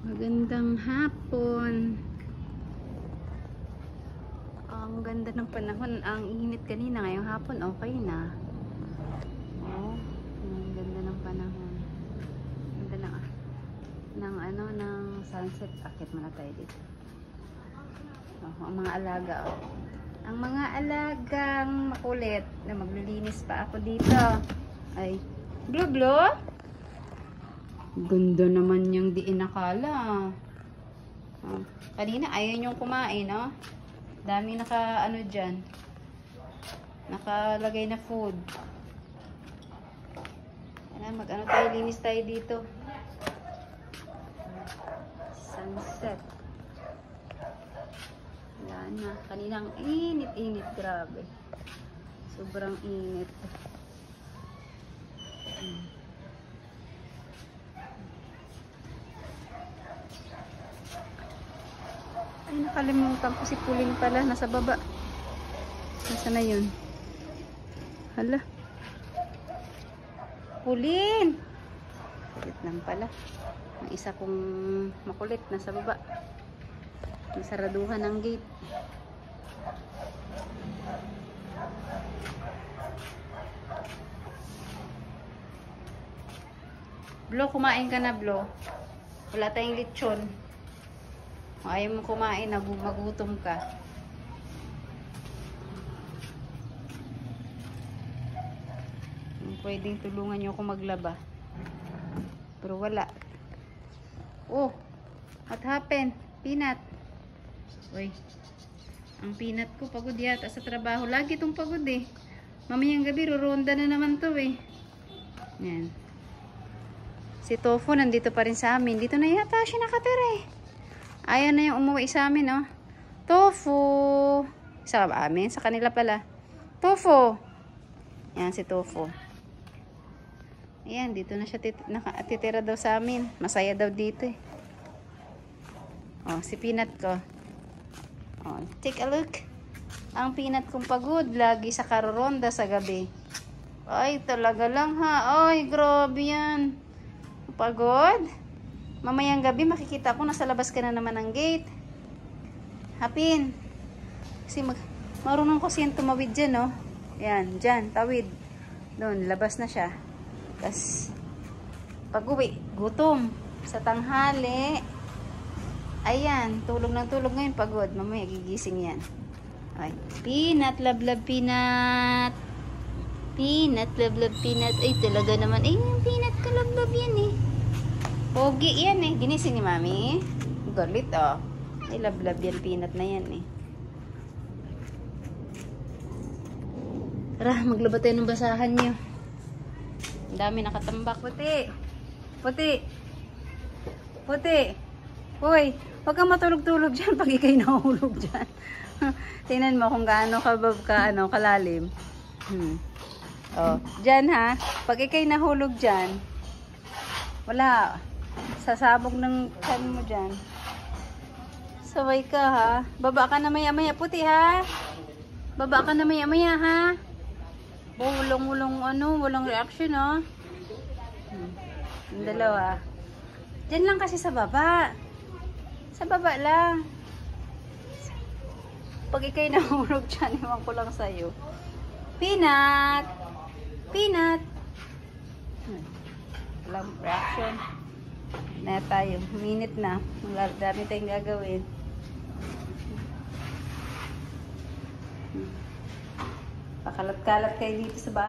Magandang hapon. Ang ganda ng panahon. Ang init kanina, ngayong hapon okay na. Oh, ang ganda ng panahon. Ganda ng sunset. Akit muna tayo dito. Oh, ang mga alaga, oh. Ang mga alagang makulit na maglilinis pa ako dito. Ay, Blue. Ganda naman yung di inakala. Oh, kanina ayaw niyong kumain, no? Dami naka dyan. Nakalagay na food. Mag-ano tayo, linis tayo dito. Sunset. Wala na. Kaninang init, grabe. Sobrang init. Ay, nakalimutan ko si Pulin pala. Nasa baba. Nasaan na yun? Hala. Pulin! Kulit lang pala. Ang isa kong makulit. Nasa baba. Nasaraduhan ng gate. Blo, kumain ka na, Blo. Wala tayong lechon. Ayaw mo kumain, magutom ka. Pwedeng tulungan nyo ako maglaba. Pero wala. Oh, what happened? Peanut. Uy, ang peanut ko pagod yata sa trabaho. Lagi itong pagod eh. Mamayang gabi, ruronda na naman to eh. Yan. Si Tofu nandito pa rin sa amin. Dito na yata siya nakatira eh. Ayaw na yung umuwi sa amin, oh. Tofu. Sa amin, sa kanila pala. Tofu. Yan, si Tofu. Ayan, dito na siya nakatitira daw sa amin. Masaya daw dito, eh. Oh, si Peanut ko. Oh, take a look. Ang Peanut kong pagod. Lagi sa karoronda sa gabi. Ay, talaga lang, ha. Ay, grabe yan. Pagod. Mamayang gabi makikita ko nasa labas ka na naman ng gate. Hapin. Kasi marunong ko siyang tumawid dyan, no? Yan, dyan, tawid. Doon, labas na siya. Tapos, pag-uwi, gutom. Sa tanghali. Ayan, tulog ng tulog ngayon, pagod. Mamaya gigising yan. Ay, Peanut, love, Peanut. Peanut, love, Peanut. Ay, talaga naman. Ay, yung Peanut ka, love yan, eh. Pogi yan eh. Ginising ni Mami. Galit oh. Ay, love yan. Peanut na yan eh. Tara, maglaba tayo ng basahan nyo. Ang dami nakatambak. Puti. Uy, huwag kang matulog-tulog dyan pag ikay nahulog dyan. Tingnan mo kung gaano kalalim. Oh, dyan ha. Pag ikay nahulog dyan, wala. Sasabog ng kan mo dyan. Saway ka ha. Baba ka na maya-maya, puti ha. Baba ka na maya-maya ha. Oh, walang reaction oh. Yung dalawa. Diyan lang kasi sa baba. Sa baba lang. Pag ikay nahulog dyan, iwan ko lang sa'yo. Peanut. Walang reaction. Na tayo, minute na. Dami tayong gagawin. Pakalat-kalat kayo dito sa bahay.